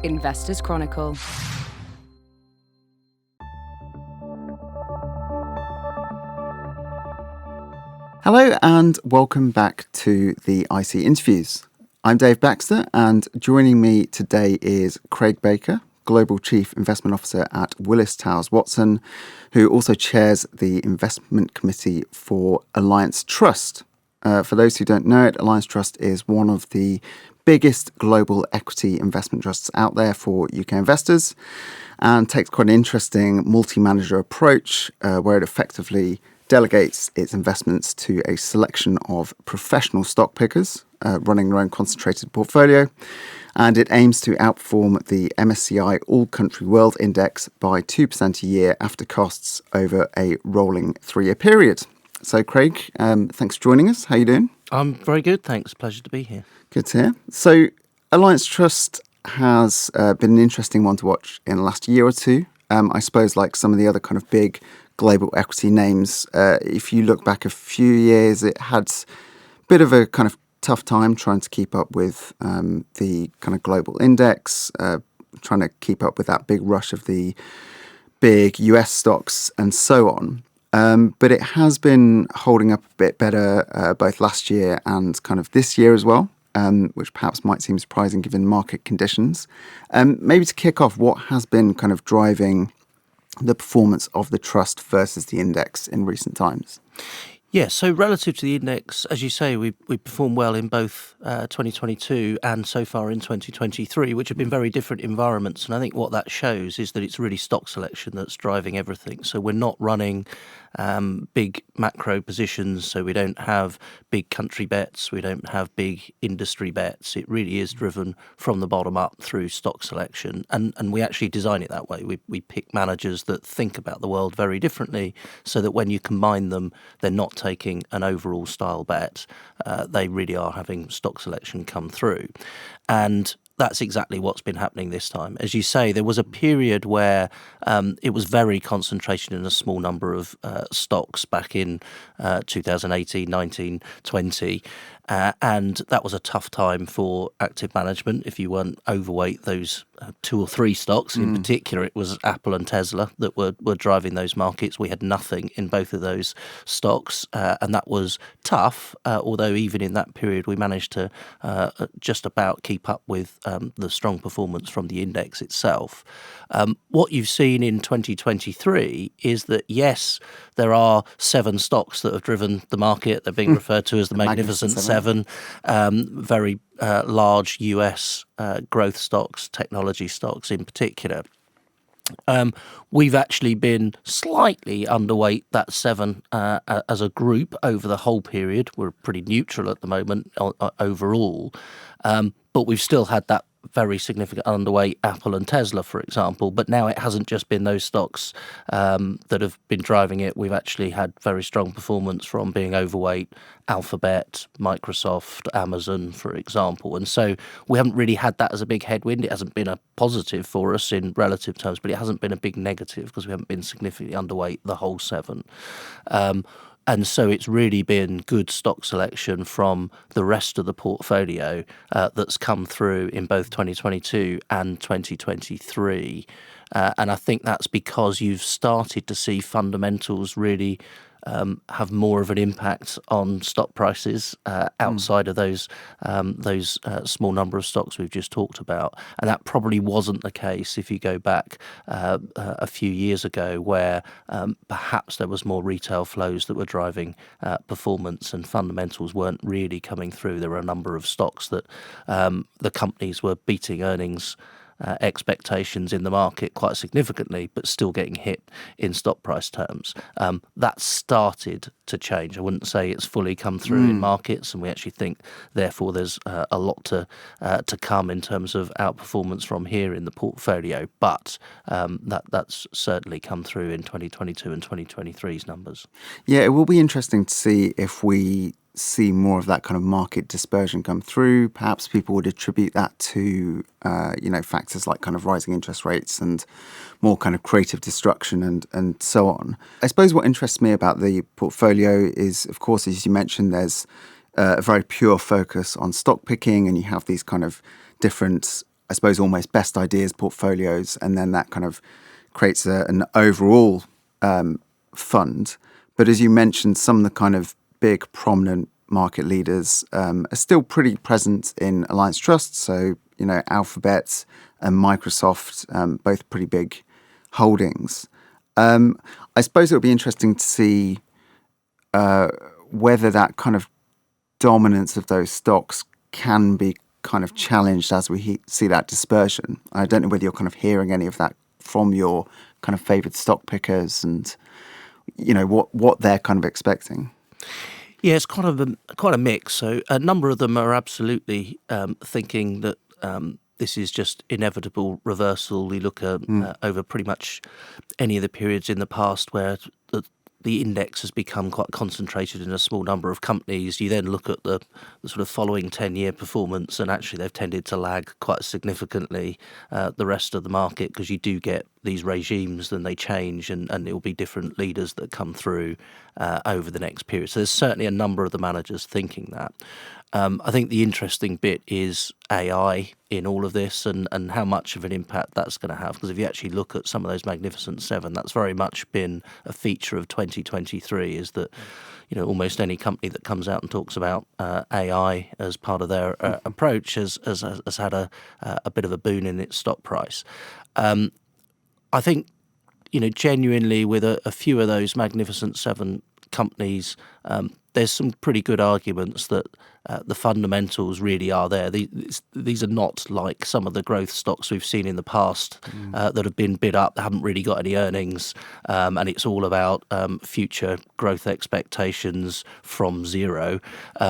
Investors Chronicle. Hello and welcome back to the IC Interviews. I'm Dave Baxter, and joining me today is Craig Baker, Global Chief Investment Officer at Willis Towers Watson, who also chairs the Investment Committee for Alliance Trust. For those who don't know it, Alliance Trust is one of the biggest global equity investment trusts out there for UK investors and takes quite an interesting multi-manager approach where it effectively delegates its investments to a selection of professional stock pickers running their own concentrated portfolio, and it aims to outperform the MSCI All Country World Index by 2% a year after costs over a rolling 3-year period. So, Craig, thanks for joining us. How are you doing? I'm very good, thanks. Pleasure to be here. Good to hear. So, Alliance Trust has been an interesting one to watch in the last year or two. I suppose, like some of the other kind of big global equity names, if you look back a few years, it had a bit of a kind of tough time trying to keep up with the kind of global index, trying to keep up with that big rush of the big US stocks and so on. But it has been holding up a bit better both last year and kind of this year as well, which perhaps might seem surprising given market conditions. Maybe to kick off, what has been kind of driving the performance of the trust versus the index in recent times? Yeah, so relative to the index, as you say, we performed well in both 2022 and so far in 2023, which have been very different environments. And I think what that shows is that it's really stock selection that's driving everything. So we're not running big macro positions, so we don't have big country bets, we don't have big industry bets. It really is driven from the bottom up through stock selection, and we actually design it that way. We pick managers that think about the world very differently, so that when you combine them, they're not taking an overall style bet. They really are having stock selection come through, and that's exactly what's been happening this time. As you say, there was a period where it was very concentrated in a small number of stocks back in 2018, 19, 20. And that was a tough time for active management if you weren't overweight those 2 or 3 stocks. In particular, it was Apple and Tesla that were driving those markets. We had nothing in both of those stocks, and that was tough, although even in that period we managed to just about keep up with the strong performance from the index itself. What you've seen in 2023 is that, yes, there are 7 stocks that have driven the market. They're being referred to as the Magnificent Seven. Very large US growth stocks, technology stocks in particular. We've actually been slightly underweight that 7 as a group over the whole period. We're pretty neutral at the moment overall, but we've still had that very significant underweight Apple and Tesla, for example. But now it hasn't just been those stocks that have been driving it. We've actually had very strong performance from being overweight Alphabet, Microsoft, Amazon, for example. And so we haven't really had that as a big headwind. It hasn't been a positive for us in relative terms, but it hasn't been a big negative because we haven't been significantly underweight the whole 7. And so it's really been good stock selection from the rest of the portfolio that's come through in both 2022 and 2023. And I think that's because you've started to see fundamentals really have more of an impact on stock prices outside of those small number of stocks we've just talked about. And that probably wasn't the case if you go back a few years ago, where perhaps there was more retail flows that were driving performance and fundamentals weren't really coming through. There were a number of stocks that the companies were beating earnings expectations in the market quite significantly, but still getting hit in stock price terms. That's started to change. I wouldn't say it's fully come through in markets, and we actually think, therefore, there's a lot to come in terms of outperformance from here in the portfolio. But that's certainly come through in 2022 and 2023's numbers. Yeah, it will be interesting to see if we see more of that kind of market dispersion come through. Perhaps people would attribute that to, factors like kind of rising interest rates and more kind of creative destruction and so on. I suppose what interests me about the portfolio is, of course, as you mentioned, there's a very pure focus on stock picking, and you have these kind of different I suppose, almost best ideas portfolios, and then that kind of creates an overall fund. But as you mentioned, some of the kind of big prominent market leaders are still pretty present in Alliance Trust. So, Alphabet and Microsoft, both pretty big holdings. I suppose it would be interesting to see whether that kind of dominance of those stocks can be kind of challenged as we see that dispersion. I don't know whether you're kind of hearing any of that from your kind of favoured stock pickers and, what they're kind of expecting. Yeah, it's quite a mix. So a number of them are absolutely thinking that this is just inevitable reversal. We look over pretty much any of the periods in the past where the index has become quite concentrated in a small number of companies. You then look at the sort of following 10-year performance, and actually they've tended to lag quite significantly the rest of the market, because you do get these regimes, then they change, and it will be different leaders that come through over the next period. So there's certainly a number of the managers thinking that. I think the interesting bit is AI in all of this, and how much of an impact that's going to have. Because if you actually look at some of those Magnificent Seven, that's very much been a feature of 2023, is that almost any company that comes out and talks about AI as part of their approach has had a bit of a boon in its stock price. I think, genuinely with a few of those Magnificent Seven companies, there's some pretty good arguments that the fundamentals really are there. These are not like some of the growth stocks we've seen in the past that have been bid up, that haven't really got any earnings, and it's all about future growth expectations from zero.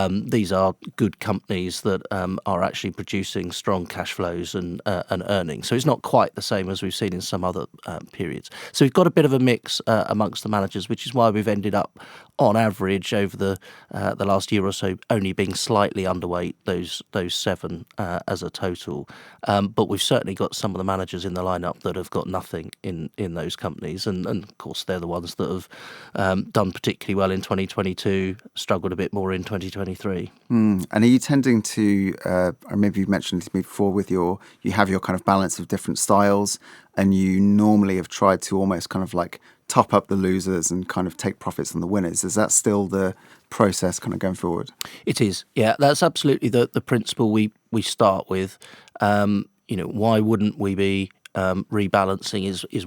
These are good companies that are actually producing strong cash flows and earnings. So it's not quite the same as we've seen in some other periods. So we've got a bit of a mix amongst the managers, which is why we've ended up, on average, over the last year or so, only being slightly underweight those seven as a total. But we've certainly got some of the managers in the lineup that have got nothing in those companies, and of course they're the ones that have done particularly well in 2022, struggled a bit more in 2023. And are you tending to, or maybe you've mentioned to me before, you have your kind of balance of different styles, and you normally have tried to almost kind of like top up the losers and kind of take profits on the winners. Is that still the process kind of going forward? It is, yeah. That's absolutely the principle we start with. Why wouldn't we be rebalancing is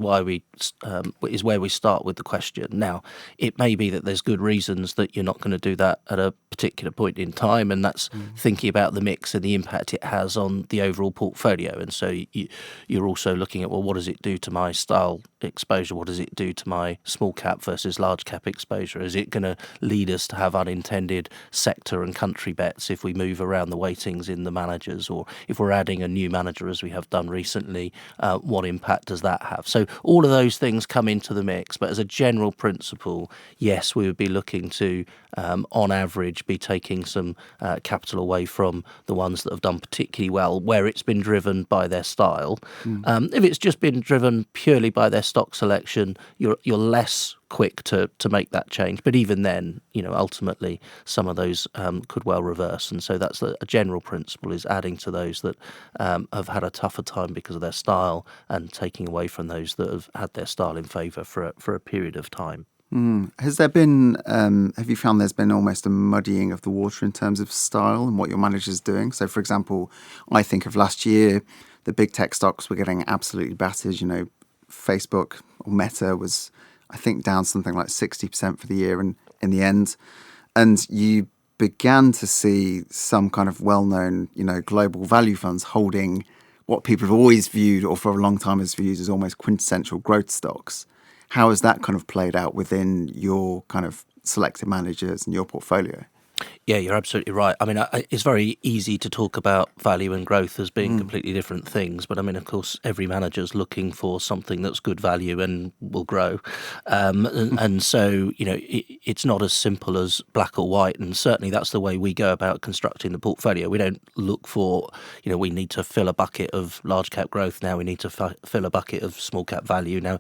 where we start with the question. Now, it may be that there's good reasons that you're not going to do that at a particular point in time, and that's thinking about the mix and the impact it has on the overall portfolio. And so you're also looking at, well, what does it do to my style exposure? What does it do to my small cap versus large cap exposure? Is it going to lead us to have unintended sector and country bets if we move around the weightings in the managers, or if we're adding a new manager as we have done recently? What impact does that have? So all of those things come into the mix. But as a general principle, yes, we would be looking to, on average, be taking some capital away from the ones that have done particularly well, where it's been driven by their style. If it's just been driven purely by their stock selection, you're less quick to make that change. But even then, ultimately, some of those could well reverse. And so that's a general principle, is adding to those that have had a tougher time because of their style, and taking away from those that have had their style in favour for a period of time. Has there been, have you found there's been almost a muddying of the water in terms of style and what your manager's doing? So, for example, I think of last year, the big tech stocks were getting absolutely battered. Facebook or Meta was, I think, down something like 60% for the year in the end. And you began to see some kind of well-known, global value funds holding what people have always viewed, or for a long time has viewed, as almost quintessential growth stocks. How has that kind of played out within your kind of selected managers and your portfolio? Yeah, you're absolutely right. I mean, it's very easy to talk about value and growth as being completely different things. But I mean, of course, every manager's looking for something that's good value and will grow. And so, it's not as simple as black or white. And certainly that's the way we go about constructing the portfolio. We don't look for, we need to fill a bucket of large cap growth now. We need to fill a bucket of small cap value now.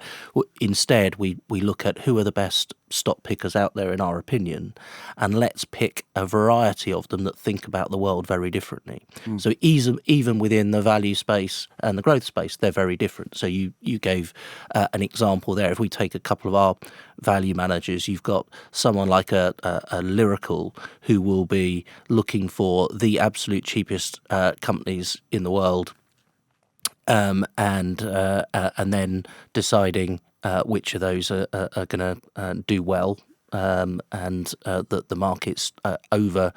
Instead, we look at who are the best stock pickers out there, in our opinion, and let's pick a variety of them that think about the world very differently. So even within the value space and the growth space, they're very different. So you gave an example there. If we take a couple of our value managers, you've got someone like a Lyrical who will be looking for the absolute cheapest companies in the world, and then deciding which of those are going to do well, and that the market's over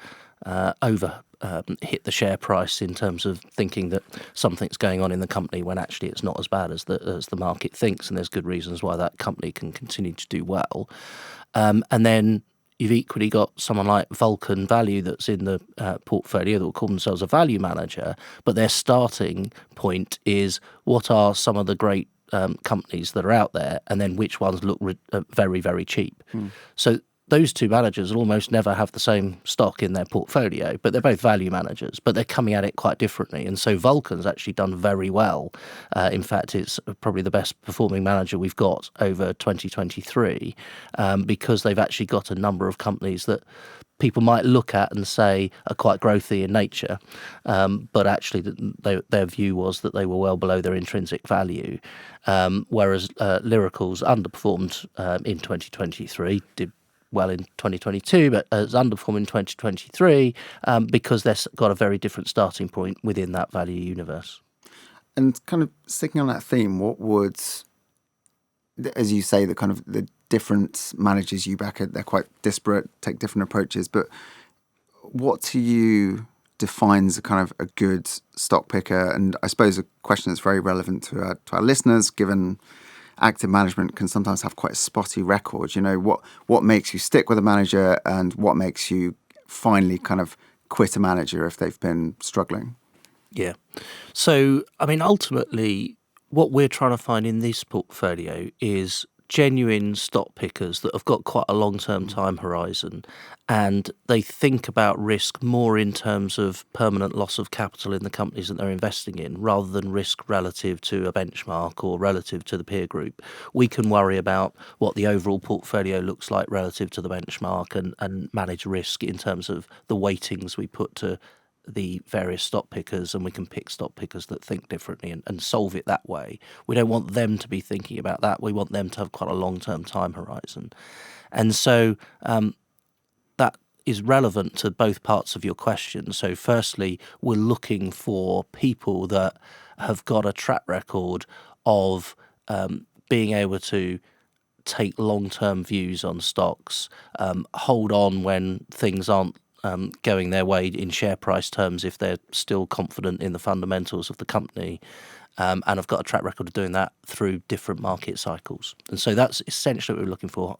hit the share price in terms of thinking that something's going on in the company when actually it's not as bad as the market thinks, and there's good reasons why that company can continue to do well. And then you've equally got someone like Vulcan Value that's in the portfolio that will call themselves a value manager, but their starting point is what are some of the great companies that are out there, and then which ones look very, very cheap. So those two managers will almost never have the same stock in their portfolio, but they're both value managers, but they're coming at it quite differently. And so Vulcan's actually done very well. In fact, it's probably the best performing manager we've got over 2023, because they've actually got a number of companies that people might look at and say are quite growthy in nature, but actually their view was that they were well below their intrinsic value, whereas Lyrical's underperformed in 2023, did well in 2022, but has underperformed in 2023 because they've got a very different starting point within that value universe. And kind of sticking on that theme, what would, as you say, the kind of the different managers you back at, they're quite disparate, take different approaches, but what to you defines a kind of a good stock picker? And I suppose a question that's very relevant to our listeners, given active management can sometimes have quite a spotty record. You know, what makes you stick with a manager, and what makes you finally kind of quit a manager if they've been struggling? Yeah. So, I mean, ultimately, what we're trying to find in this portfolio is genuine stock pickers that have got quite a long-term time horizon, and they think about risk more in terms of permanent loss of capital in the companies that they're investing in, rather than risk relative to a benchmark or relative to the peer group. We can worry about what the overall portfolio looks like relative to the benchmark and manage risk in terms of the weightings we put to the various stock pickers, and we can pick stock pickers that think differently and solve it that way. We don't want them to be thinking about that. We want them to have quite a long-term time horizon. And so that is relevant to both parts of your question. So firstly, we're looking for people that have got a track record of being able to take long-term views on stocks, hold on when things aren't going their way in share price terms if they're still confident in the fundamentals of the company, and have got a track record of doing that through different market cycles. And so that's essentially what we're looking for.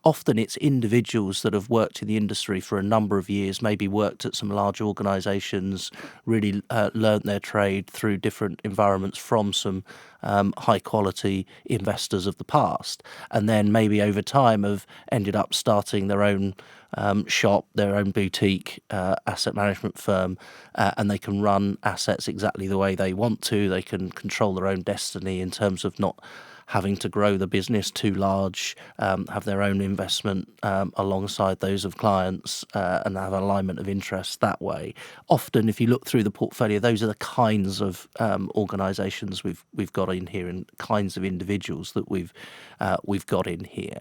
Often it's individuals that have worked in the industry for a number of years, maybe worked at some large organisations, really learnt their trade through different environments from some high quality investors of the past, and then maybe over time have ended up starting their own shop, their own boutique asset management firm, and they can run assets exactly the way they want to. They can control their own destiny in terms of not having to grow the business too large, have their own investment alongside those of clients, and have an alignment of interests that way. Often, if you look through the portfolio, those are the kinds of organisations we've got in here, and kinds of individuals that we've got in here.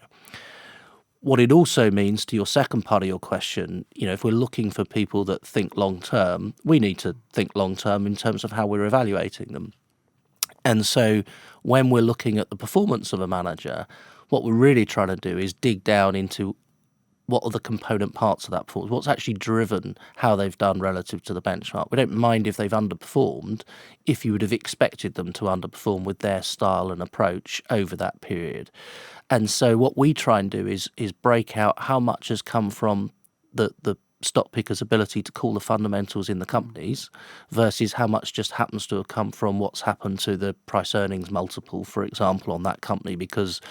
What it also means, to your second part of your question, you know, if we're looking for people that think long term, we need to think long term in terms of how we're evaluating them. And so when we're looking at the performance of a manager, what we're really trying to do is dig down into what are the component parts of that performance, what's actually driven how they've done relative to the benchmark. We don't mind if they've underperformed, if you would have expected them to underperform with their style and approach over that period. And so what we try and do is break out how much has come from the stock picker's ability to call the fundamentals in the companies versus how much just happens to have come from what's happened to the price earnings multiple, for example, on that company, because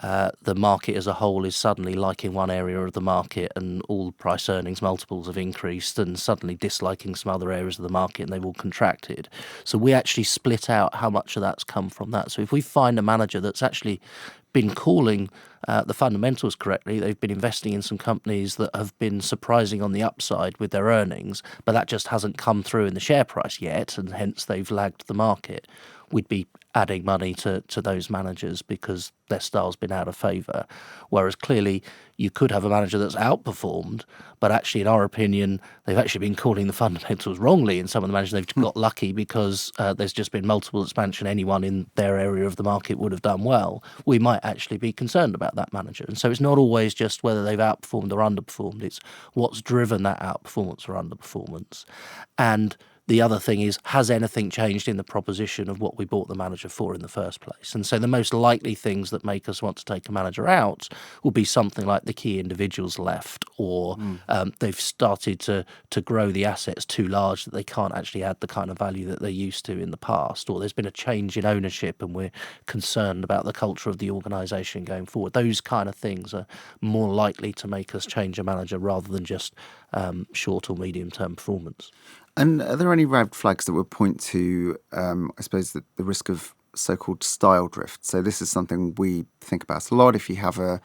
the market as a whole is suddenly liking one area of the market and all price earnings multiples have increased, and suddenly disliking some other areas of the market and they've all contracted. So we actually split out how much of that's come from that. So if we find a manager that's actually been calling the fundamentals correctly. They've been investing in some companies that have been surprising on the upside with their earnings, but that just hasn't come through in the share price yet, and hence they've lagged the market. We'd be adding money to those managers because their style's been out of favour. Whereas clearly you could have a manager that's outperformed, but actually, in our opinion, they've actually been calling the fundamentals wrongly in some of the managers. They've got lucky because there's just been multiple expansion. Anyone in their area of the market would have done well. We might actually be concerned about that manager. And so it's not always just whether they've outperformed or underperformed. It's what's driven that outperformance or underperformance. And the other thing is, has anything changed in the proposition of what we bought the manager for in the first place? And so the most likely things that make us want to take a manager out will be something like the key individuals left, or they've started to grow the assets too large that they can't actually add the kind of value that they used to in the past, or there's been a change in ownership and we're concerned about the culture of the organisation going forward. Those kind of things are more likely to make us change a manager rather than just short or medium-term performance. And are there any red flags that would point to, I suppose, the risk of so-called style drift? So this is something we think about a lot. If you have I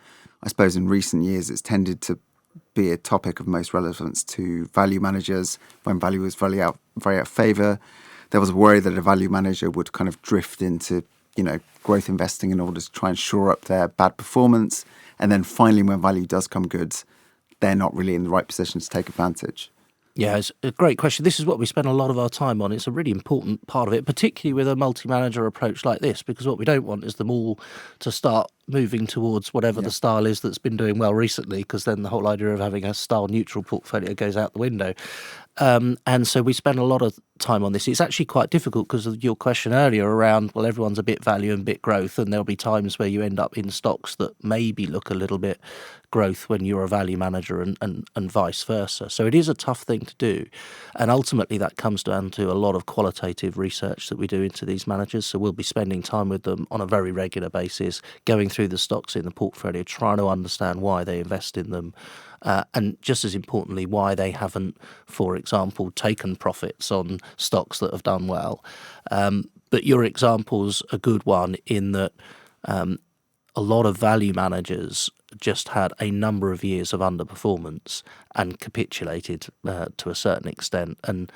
suppose in recent years, it's tended to be a topic of most relevance to value managers when value was very out of favour. There was a worry that a value manager would kind of drift into, growth investing in order to try and shore up their bad performance. And then finally, when value does come good, they're not really in the right position to take advantage. Yeah, it's a great question. This is what we spend a lot of our time on. It's a really important part of it, particularly with a multi-manager approach like this, because what we don't want is them all to start moving towards whatever the style is that's been doing well recently, because then the whole idea of having a style-neutral portfolio goes out the window. And so we spend a lot of time on this. It's actually quite difficult because of your question earlier around, well, everyone's a bit value and bit growth, and there'll be times where you end up in stocks that maybe look a little bit growth when you're a value manager and vice versa. So it is a tough thing to do. And ultimately that comes down to a lot of qualitative research that we do into these managers. So we'll be spending time with them on a very regular basis, going through the stocks in the portfolio, trying to understand why they invest in them. And just as importantly, why they haven't, for example, taken profits on stocks that have done well. But your example's a good one in that a lot of value managers just had a number of years of underperformance and capitulated to a certain extent and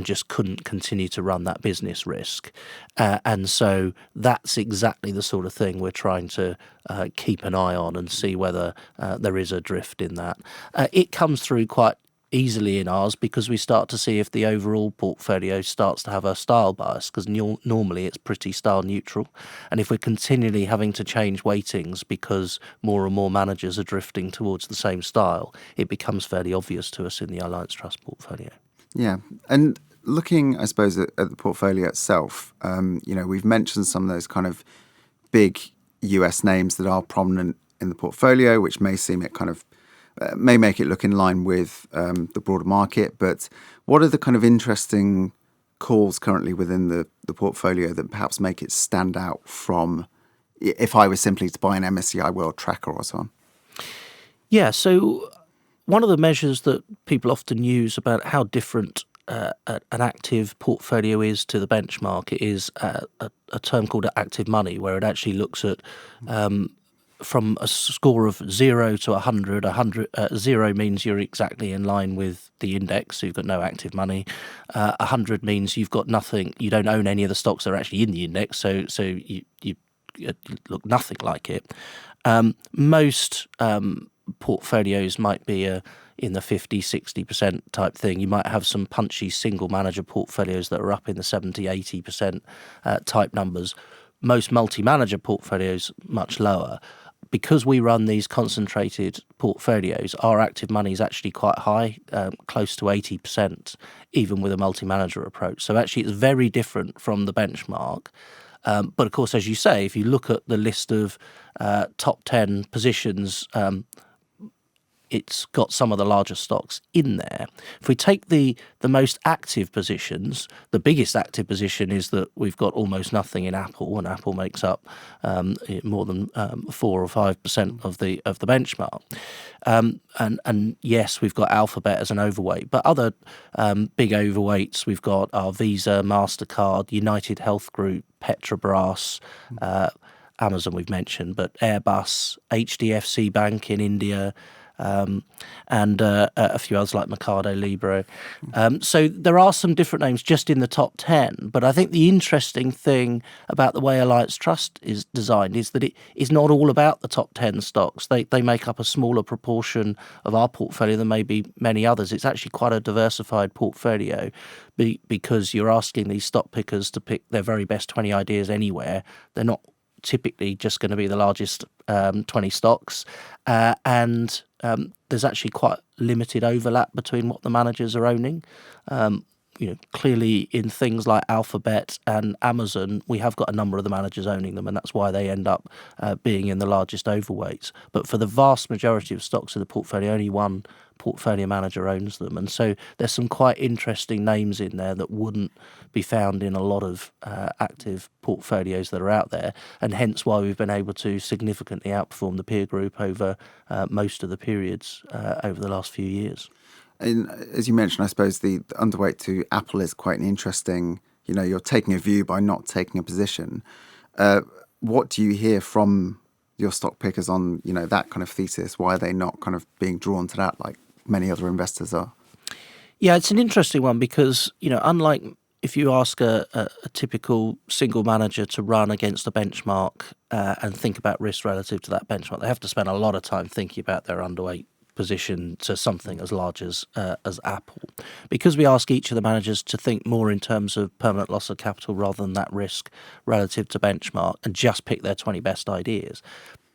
just couldn't continue to run that business risk. And so that's exactly the sort of thing we're trying to keep an eye on and see whether there is a drift in that. It comes through quite easily in ours because we start to see if the overall portfolio starts to have a style bias, because normally it's pretty style neutral. And if we're continually having to change weightings because more and more managers are drifting towards the same style, it becomes fairly obvious to us in the Alliance Trust portfolio. Yeah. And looking, I suppose, at the portfolio itself, we've mentioned some of those kind of big US names that are prominent in the portfolio, which may seem it kind of may make it look in line with the broader market. But what are the kind of interesting calls currently within the portfolio that perhaps make it stand out from if I was simply to buy an MSCI World Tracker or so on? Yeah, so one of the measures that people often use about how different an active portfolio is to the benchmark is a term called active money, where it actually looks at from a score of 0 to 100, 0 means you're exactly in line with the index, so you've got no active money. 100 means you've got nothing, you don't own any of the stocks that are actually in the index, so you look nothing like it. Most portfolios might be in the 50, 60% type thing. You might have some punchy single manager portfolios that are up in the 70, 80% type numbers. Most multi-manager portfolios much lower. Because we run these concentrated portfolios, our active money is actually quite high, close to 80%, even with a multi-manager approach. So actually it's very different from the benchmark. But of course, as you say, if you look at the list of top 10 positions, it's got some of the largest stocks in there. If we take the most active positions, the biggest active position is that we've got almost nothing in Apple, and Apple makes up more than 4 or 5% of the benchmark. And yes, we've got Alphabet as an overweight, but other big overweights we've got are Visa, MasterCard, United Health Group, Petrobras, Amazon we've mentioned, but Airbus, HDFC Bank in India, and a few others like Mercado Libre. So there are some different names just in the top 10, but I think the interesting thing about the way Alliance Trust is designed is that it is not all about the top 10 stocks. They make up a smaller proportion of our portfolio than maybe many others. It's actually quite a diversified portfolio because you're asking these stock pickers to pick their very best 20 ideas anywhere. They're not typically just going to be the largest 20 stocks, and there's actually quite limited overlap between what the managers are owning. Clearly in things like Alphabet and Amazon, we have got a number of the managers owning them, and that's why they end up being in the largest overweights. But for the vast majority of stocks in the portfolio, only one portfolio manager owns them. And so there's some quite interesting names in there that wouldn't be found in a lot of active portfolios that are out there, and hence why we've been able to significantly outperform the peer group over most of the periods over the last few years. And as you mentioned, I suppose the underweight to Apple is quite an interesting, you're taking a view by not taking a position. What do you hear from your stock pickers on, that kind of thesis? Why are they not kind of being drawn to that like many other investors are? Yeah, it's an interesting one because, unlike if you ask a typical single manager to run against a benchmark and think about risk relative to that benchmark, they have to spend a lot of time thinking about their underweight position to something as large as Apple. Because we ask each of the managers to think more in terms of permanent loss of capital rather than that risk relative to benchmark and just pick their 20 best ideas,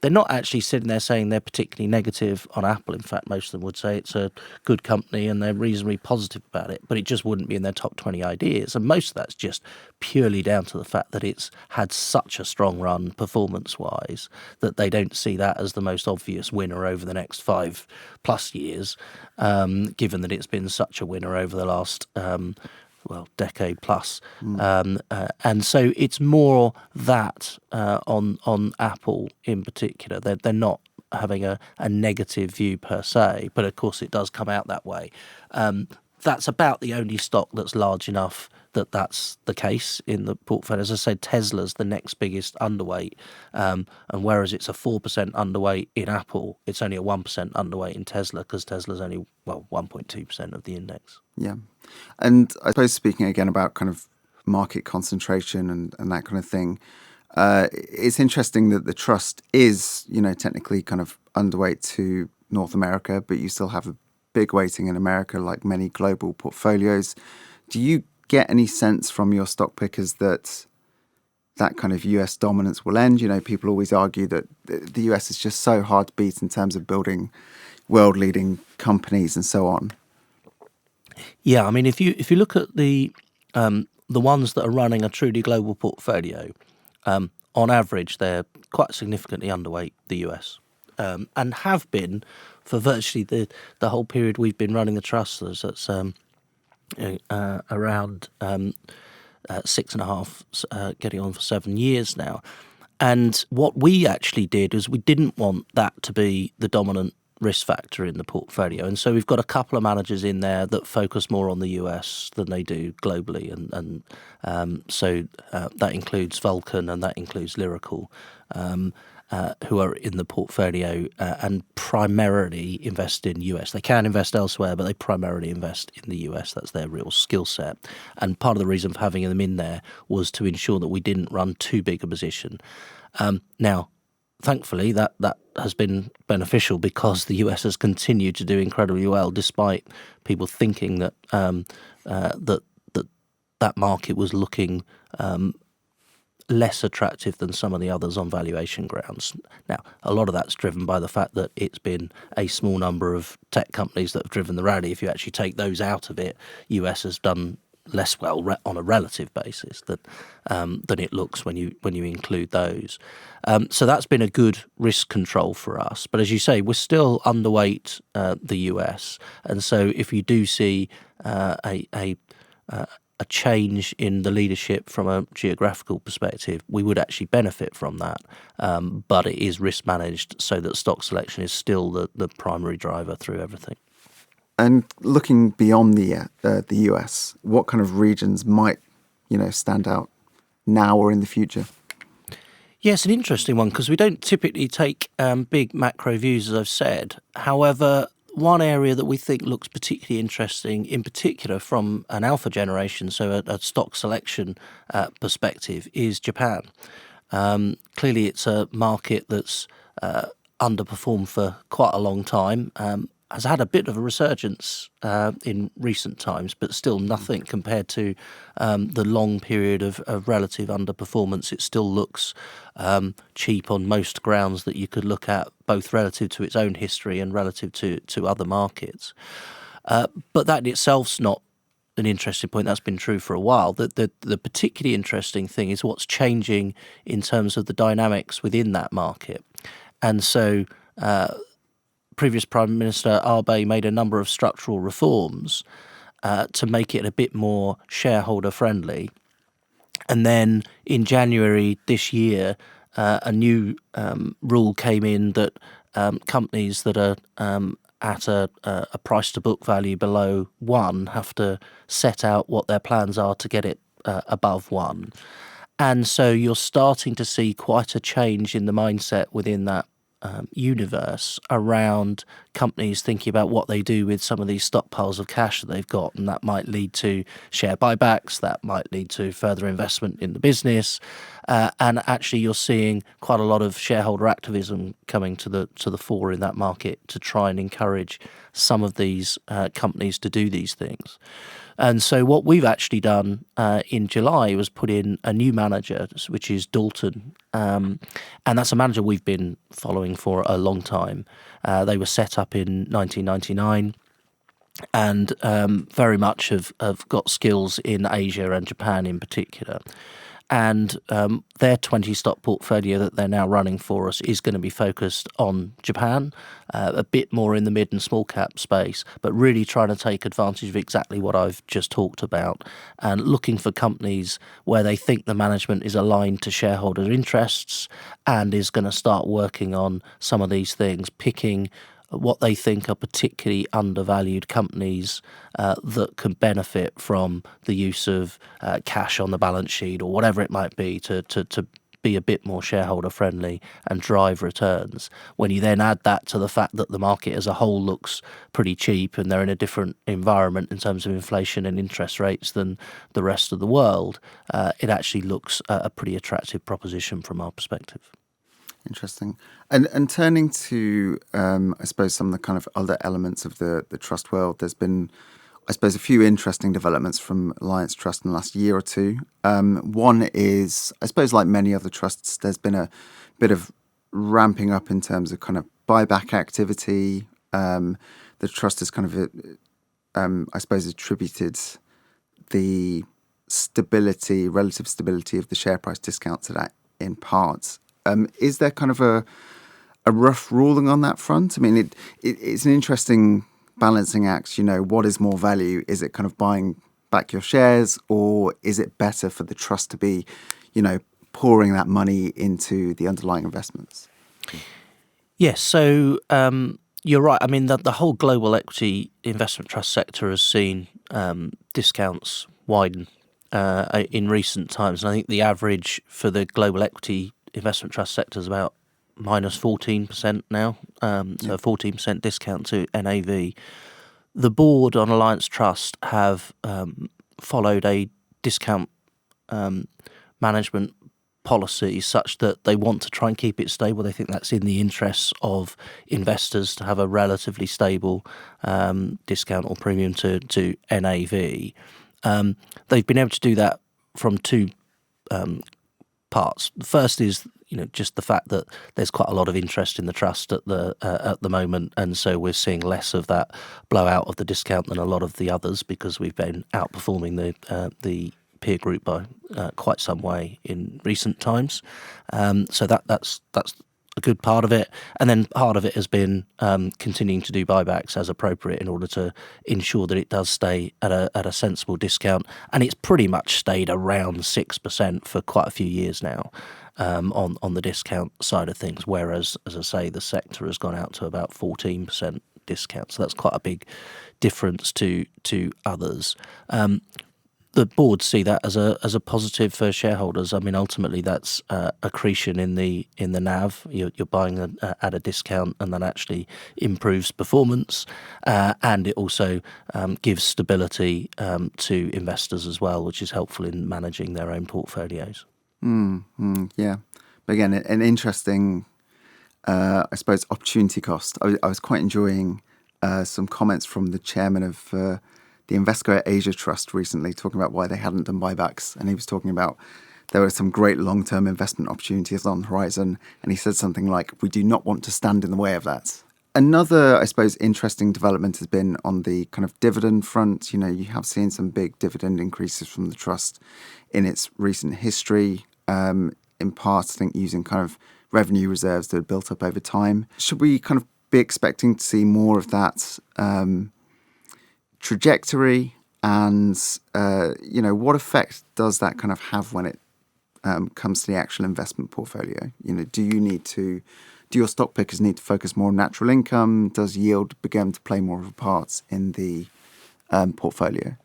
they're not actually sitting there saying they're particularly negative on Apple. In fact, most of them would say it's a good company and they're reasonably positive about it, but it just wouldn't be in their top 20 ideas. And most of that's just purely down to the fact that it's had such a strong run performance-wise that they don't see that as the most obvious winner over the next 5+ years, given that it's been such a winner over the last decade plus. And so it's more that on Apple in particular. They're not having a negative view per se, but of course it does come out that way. That's about the only stock that's large enough that that's the case in the portfolio. As I said, Tesla's the next biggest underweight, and whereas it's a 4% underweight in Apple, it's only a 1% underweight in Tesla because Tesla's only 1.2% of the index. Yeah, and I suppose speaking again about kind of market concentration and that kind of thing, it's interesting that the trust is technically kind of underweight to North America, but you still have a big weighting in America, like many global portfolios. Do you get any sense from your stock pickers that kind of US dominance will end? People always argue that the US is just so hard to beat in terms of building world-leading companies and so on. Yeah, I mean, if you look at the ones that are running a truly global portfolio, on average, they're quite significantly underweight the US, and have been for virtually the whole period we've been running the trust. That's around 6.5, getting on for 7 years now. And what we actually did is we didn't want that to be the dominant risk factor in the portfolio. And so we've got a couple of managers in there that focus more on the US than they do globally. So that includes Vulcan and that includes Lyrical, who are in the portfolio and primarily invest in US. They can invest elsewhere, but they primarily invest in the US. That's their real skill set. And part of the reason for having them in there was to ensure that we didn't run too big a position. Now, thankfully, that has been beneficial because the US has continued to do incredibly well, despite people thinking that that market was looking less attractive than some of the others on valuation grounds. Now, a lot of that's driven by the fact that it's been a small number of tech companies that have driven the rally. If you actually take those out of it, US has done less well on a relative basis than it looks when you include those. So that's been a good risk control for us. But as you say, we're still underweight the US, and so if you do see a change in the leadership from a geographical perspective, we would actually benefit from that. But it is risk managed so that stock selection is still the primary driver through everything. And looking beyond the US, what kind of regions might stand out now or in the future? Yeah, it's an interesting one because we don't typically take big macro views, as I've said. However, one area that we think looks particularly interesting, in particular from an alpha generation, so a stock selection perspective, is Japan. Clearly, it's a market that's underperformed for quite a long time. Has had a bit of a resurgence in recent times, but still nothing compared to the long period of relative underperformance. It still looks cheap on most grounds that you could look at, both relative to its own history and relative to other markets. But that in itself's not an interesting point. That's been true for a while. The particularly interesting thing is what's changing in terms of the dynamics within that market. And so previous Prime Minister Abe made a number of structural reforms to make it a bit more shareholder friendly. And then in January this year, a new rule came in that companies that are at a price to book value below 1 have to set out what their plans are to get it above 1. And so you're starting to see quite a change in the mindset within that universe around companies thinking about what they do with some of these stockpiles of cash that they've got, and that might lead to share buybacks, that might lead to further investment in the business, and actually you're seeing quite a lot of shareholder activism coming to the fore in that market to try and encourage some of these companies to do these things. And so what we've actually done in July was put in a new manager, which is Dalton. And that's a manager we've been following for a long time. They were set up in 1999 and very much have got skills in Asia and Japan in particular. And their 20 stock portfolio that they're now running for us is going to be focused on Japan, a bit more in the mid and small cap space, but really trying to take advantage of exactly what I've just talked about and looking for companies where they think the management is aligned to shareholder interests and is going to start working on some of these things, picking what they think are particularly undervalued companies that can benefit from the use of cash on the balance sheet or whatever it might be to be a bit more shareholder friendly and drive returns. When you then add that to the fact that the market as a whole looks pretty cheap and they're in a different environment in terms of inflation and interest rates than the rest of the world, it actually looks a pretty attractive proposition from our perspective. Interesting. And turning to, I suppose, some of the kind of other elements of the trust world, there's been, I suppose, a few interesting developments from Alliance Trust in the last year or two. One is, I suppose, like many other trusts, there's been a bit of ramping up in terms of kind of buyback activity. The trust has kind of, I suppose, attributed the stability, relative stability of the share price discount to that in part. Is there kind of a rough ruling on that front? I mean, it's an interesting balancing act. You know, what is more value? Is it kind of buying back your shares, or is it better for the trust to be, you know, pouring that money into the underlying investments? Yes, so you're right. I mean, the whole global equity investment trust sector has seen discounts widen in recent times. And I think the average for the global equity investment trust sector is about minus 14% now, so a 14% discount to NAV. The board on Alliance Trust have followed a discount management policy such that they want to try and keep it stable. They think that's in the interests of investors to have a relatively stable discount or premium to NAV. They've been able to do that from two parts. The first is, you know, just the fact that there's quite a lot of interest in the trust at the moment, and so we're seeing less of that blowout of the discount than a lot of the others because we've been outperforming the peer group by quite some way in recent times. So that's a good part of it, and then part of it has been continuing to do buybacks as appropriate in order to ensure that it does stay at a sensible discount, and it's pretty much stayed around 6% for quite a few years now on the discount side of things, whereas, as I say, the sector has gone out to about 14% discount, so that's quite a big difference to others. the board see that as a positive for shareholders. I mean, ultimately, that's accretion in the NAV. You're buying at a discount, and that actually improves performance, and it also gives stability to investors as well, which is helpful in managing their own portfolios. Yeah, but again, an interesting, I suppose, opportunity cost. I was quite enjoying some comments from the chairman of the Invesco Asia Trust recently, talking about why they hadn't done buybacks, and he was talking about there were some great long-term investment opportunities on the horizon, and he said something like, "We do not want to stand in the way of that." Another, I suppose, interesting development has been on the kind of dividend front. You know, you have seen some big dividend increases from the trust in its recent history, in part, I think, using kind of revenue reserves that are built up over time. Should we kind of be expecting to see more of that trajectory? And, what effect does that kind of have when it comes to the actual investment portfolio? You know, do your stock pickers need to focus more on natural income? Does yield begin to play more of a part in the portfolio?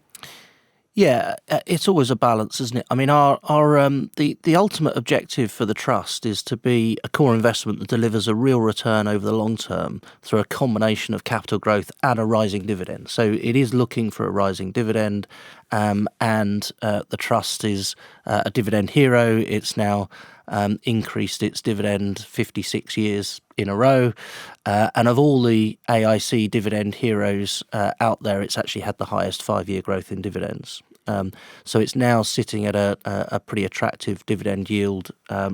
Yeah, it's always a balance, isn't it? I mean, the ultimate objective for the trust is to be a core investment that delivers a real return over the long term through a combination of capital growth and a rising dividend. So it is looking for a rising dividend, and the trust is a dividend hero. It's now increased its dividend 56 years in a row. And of all the AIC dividend heroes out there, it's actually had the highest 5-year growth in dividends. So it's now sitting at a pretty attractive dividend yield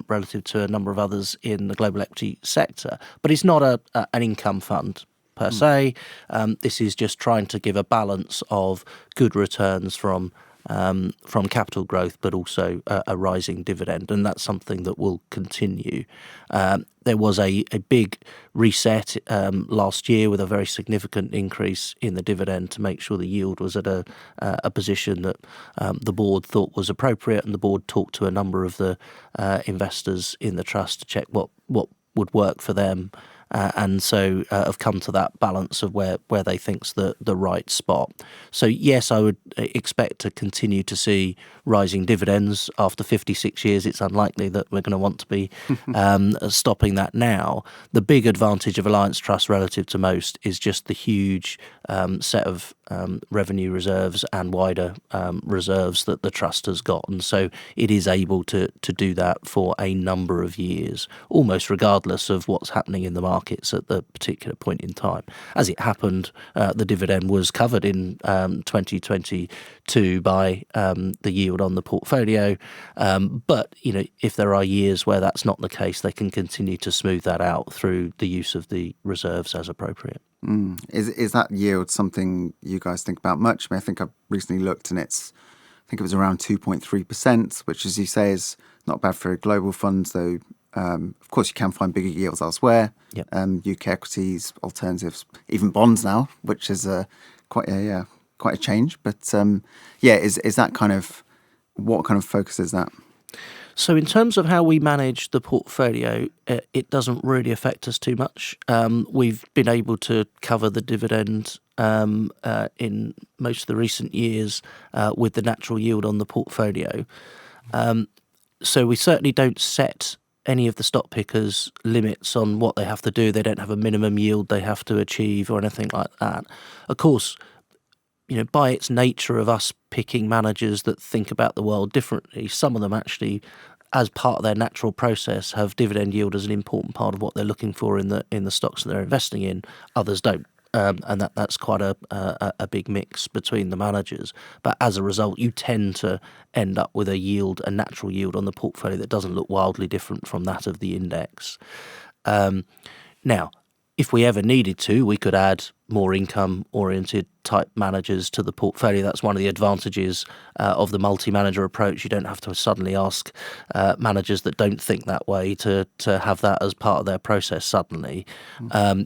relative to a number of others in the global equity sector. But it's not an income fund per se. This is just trying to give a balance of good returns from capital growth, but also a rising dividend, and that's something that will continue. There was a big reset last year with a very significant increase in the dividend to make sure the yield was at a position that the board thought was appropriate, and the board talked to a number of the investors in the trust to check what would work for them. And so have come to that balance of where they think's the right spot. So yes, I would expect to continue to see rising dividends after 56 years. It's unlikely that we're going to want to be stopping that now. The big advantage of Alliance Trust relative to most is just the huge set of revenue reserves and wider reserves that the trust has got, and so it is able to do that for a number of years, almost regardless of what's happening in the markets at the particular point in time. As it happened, the dividend was covered in 2022 by the yield on the portfolio, but if there are years where that's not the case, they can continue to smooth that out through the use of the reserves as appropriate. Is that yield something you guys think about much? I mean, I think I've recently looked, and I think it was around 2.3%, which, as you say, is not bad for global funds, though. Of course, you can find bigger yields elsewhere. Yep. UK equities, alternatives, even bonds now, which is quite a change. But is that kind of what kind of focus is that? So in terms of how we manage the portfolio, it doesn't really affect us too much. We've been able to cover the dividend in most of the recent years with the natural yield on the portfolio. So we certainly don't set any of the stock pickers limits on what they have to do. They don't have a minimum yield they have to achieve or anything like that. Of course, by its nature of us picking managers that think about the world differently, some of them actually, as part of their natural process, have dividend yield as an important part of what they're looking for in the stocks that they're investing in. Others don't, and that's quite a big mix between the managers. But as a result, you tend to end up with a natural yield on the portfolio that doesn't look wildly different from that of the index. Now, if we ever needed to, we could add more income-oriented type managers to the portfolio. That's one of the advantages of the multi-manager approach. You don't have to suddenly ask managers that don't think that way to have that as part of their process suddenly.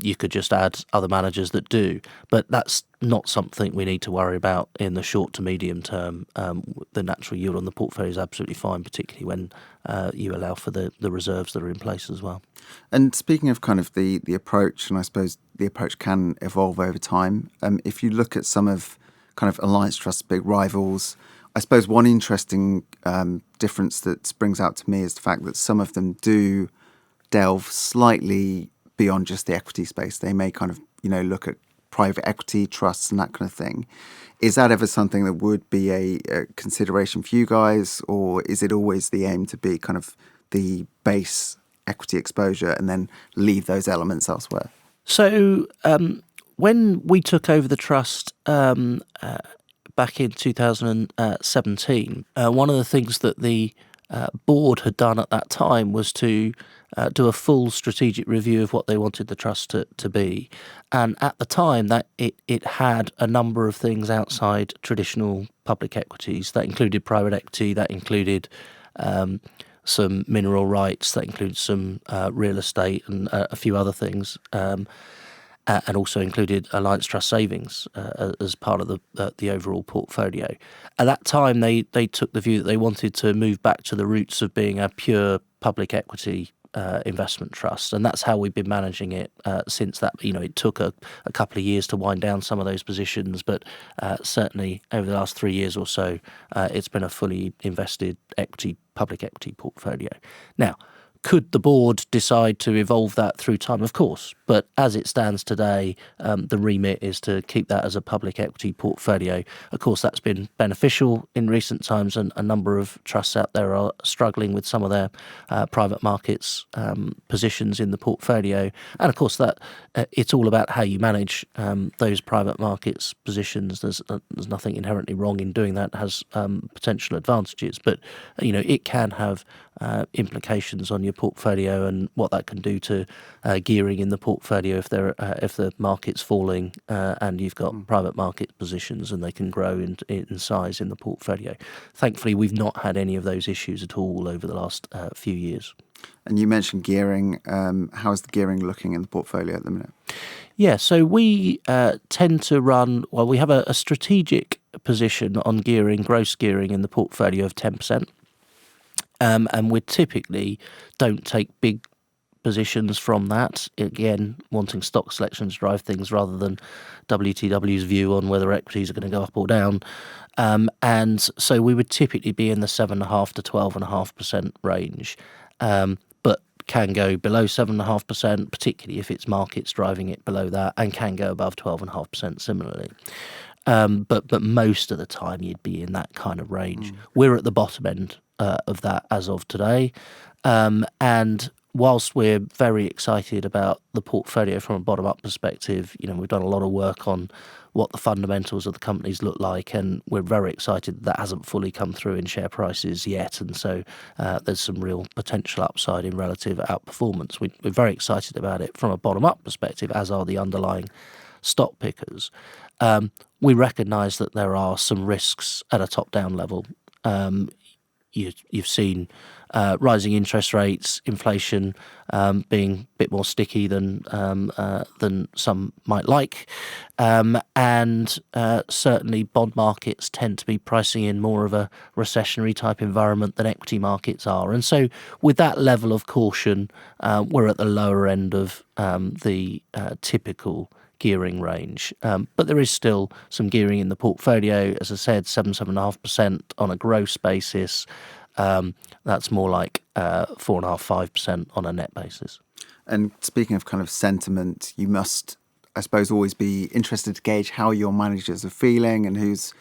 You could just add other managers that do. But that's not something we need to worry about in the short to medium term. The natural yield on the portfolio is absolutely fine, particularly when you allow for the reserves that are in place as well. And speaking of kind of the approach, and I suppose the approach can evolve over time, if you look at some of kind of Alliance Trust's big rivals, I suppose one interesting difference that springs out to me is the fact that some of them do delve slightly beyond just the equity space. They may kind of, look at private equity trusts and that kind of thing. Is that ever something that would be a consideration for you guys, or is it always the aim to be kind of the base equity exposure and then leave those elements elsewhere? So when we took over the trust back in 2017, one of the things that the board had done at that time was to do a full strategic review of what they wanted the trust to be. And at the time, that it had a number of things outside traditional public equities. That included private equity, that included some mineral rights, that included some real estate and a few other things. And also included Alliance Trust Savings as part of the overall portfolio. At that time, they took the view that they wanted to move back to the roots of being a pure public equity investment trust, and that's how we've been managing it since that. It took a couple of years to wind down some of those positions, but certainly over the last 3 years or so, it's been a fully invested public equity portfolio. Now, could the board decide to evolve that through time? Of course. But as it stands today, the remit is to keep that as a public equity portfolio. Of course, that's been beneficial in recent times, and a number of trusts out there are struggling with some of their private markets positions in the portfolio. And of course, that it's all about how you manage those private markets positions. There's nothing inherently wrong in doing that. It has potential advantages, but it can have implications on your portfolio and what that can do to gearing in the portfolio if the market's falling and you've got private market positions and they can grow in size in the portfolio. Thankfully, we've not had any of those issues at all over the last few years. And you mentioned gearing. How is the gearing looking in the portfolio at the minute? Yeah, so we tend to run, we have a strategic position on gearing, gross gearing in the portfolio of 10%. And we typically don't take big positions from that, again, wanting stock selection to drive things rather than WTW's view on whether equities are going to go up or down. And so we would typically be in the 7.5% to 12.5% range, but can go below 7.5%, particularly if it's markets driving it below that, and can go above 12.5% similarly. But most of the time you'd be in that kind of range. We're at the bottom end of that as of today. And whilst we're very excited about the portfolio from a bottom-up perspective, we've done a lot of work on what the fundamentals of the companies look like, and we're very excited that hasn't fully come through in share prices yet. And so there's some real potential upside in relative outperformance. We're very excited about it from a bottom-up perspective, as are the underlying stock pickers. We recognise that there are some risks at a top-down level. You've seen rising interest rates, inflation being a bit more sticky than some might like, and certainly bond markets tend to be pricing in more of a recessionary type environment than equity markets are. And so with that level of caution, we're at the lower end of the typical gearing range. But there is still some gearing in the portfolio. As I said, 7.5% on a gross basis. That's more like 4.5% on a net basis. And speaking of kind of sentiment, you must, I suppose, always be interested to gauge how your managers are feeling and who's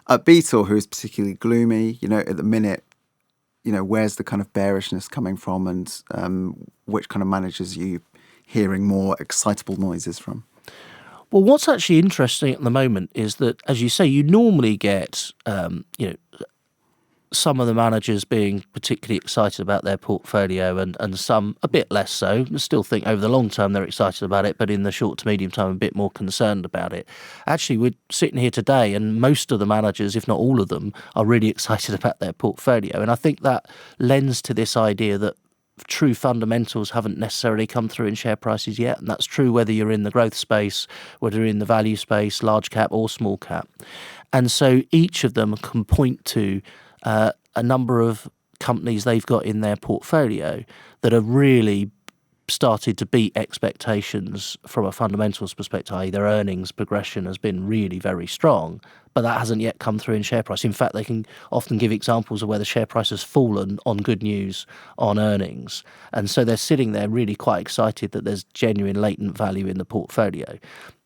upbeat or who's particularly gloomy. At the minute, where's the kind of bearishness coming from, and which kind of managers are you hearing more excitable noises from? Well, what's actually interesting at the moment is that, as you say, you normally get, some of the managers being particularly excited about their portfolio and some a bit less so. I still think over the long term they're excited about it, but in the short to medium term a bit more concerned about it. Actually, we're sitting here today and most of the managers, if not all of them, are really excited about their portfolio. And I think that lends to this idea that true fundamentals haven't necessarily come through in share prices yet, and that's true whether you're in the growth space, whether you're in the value space, large cap or small cap. And so each of them can point to a number of companies they've got in their portfolio that are really started to beat expectations from a fundamentals perspective, i.e. their earnings progression has been really very strong, but that hasn't yet come through in share price. In fact, they can often give examples of where the share price has fallen on good news on earnings. And so they're sitting there really quite excited that there's genuine latent value in the portfolio.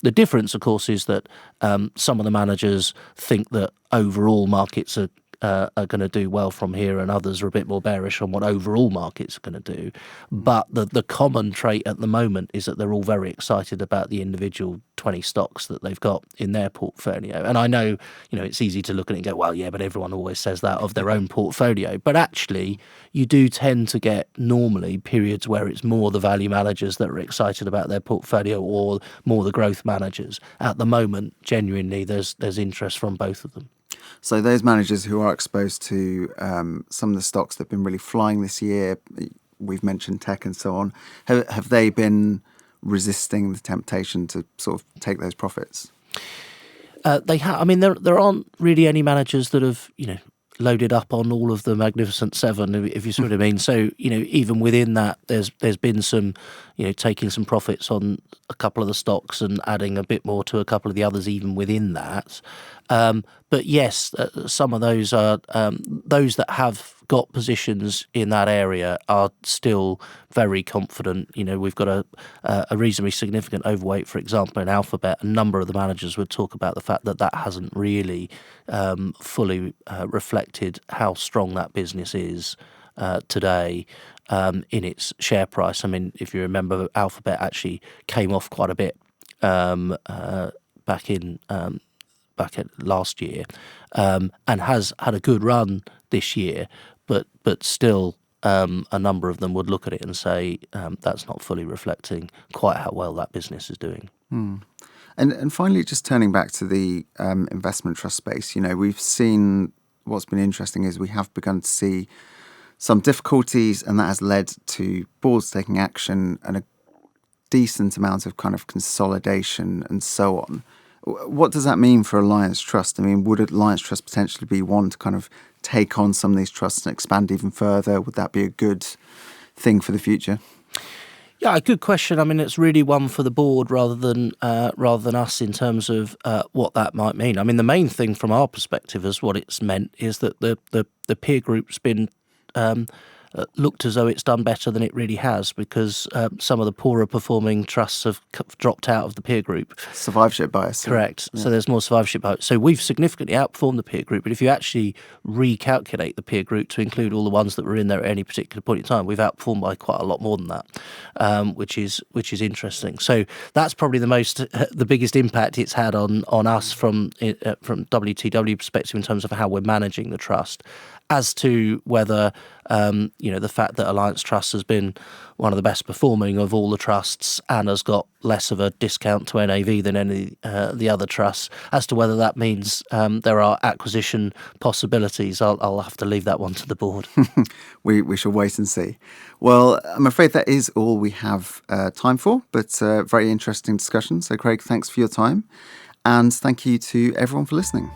The difference, of course, is that some of the managers think that overall markets are going to do well from here, and others are a bit more bearish on what overall markets are going to do. But the common trait at the moment is that they're all very excited about the individual 20 stocks that they've got in their portfolio. And I know, it's easy to look at it and go, well, yeah, but everyone always says that of their own portfolio. But actually, you do tend to get normally periods where it's more the value managers that are excited about their portfolio or more the growth managers. At the moment, genuinely, there's interest from both of them. So those managers who are exposed to some of the stocks that have been really flying this year, we've mentioned tech and so on, have they been resisting the temptation to sort of take those profits? They have. I mean, there aren't really any managers that have, loaded up on all of the Magnificent Seven, if you see what I mean. So, even within that, there's been some, taking some profits on a couple of the stocks and adding a bit more to a couple of the others even within that. But yes, some of those are those that have got positions in that area are still very confident. We've got a reasonably significant overweight, for example, in Alphabet. A number of the managers would talk about the fact that hasn't really fully reflected how strong that business is today in its share price. I mean, if you remember, Alphabet actually came off quite a bit back at last year, and has had a good run this year, but still a number of them would look at it and say that's not fully reflecting quite how well that business is doing. And finally, just turning back to the investment trust space, we've seen what's been interesting is we have begun to see some difficulties, and that has led to boards taking action and a decent amount of kind of consolidation and so on. What does that mean for Alliance Trust? I mean, would Alliance Trust potentially be one to kind of take on some of these trusts and expand even further? Would that be a good thing for the future? Yeah, a good question. I mean, it's really one for the board rather than us in terms of what that might mean. I mean, the main thing from our perspective is what it's meant is that the peer group's been looked as though it's done better than it really has, because some of the poorer performing trusts have dropped out of the peer group. Survivorship bias. Correct. Yeah. So there's more survivorship bias. So we've significantly outperformed the peer group, but if you actually recalculate the peer group to include all the ones that were in there at any particular point in time, we've outperformed by quite a lot more than that, which is interesting. So that's probably the biggest impact it's had on us from WTW perspective in terms of how we're managing the trust. As to whether, the fact that Alliance Trust has been one of the best performing of all the trusts and has got less of a discount to NAV than any the other trusts, as to whether that means there are acquisition possibilities, I'll have to leave that one to the board. We shall wait and see. Well, I'm afraid that is all we have time for, but very interesting discussion. So, Craig, thanks for your time, and thank you to everyone for listening.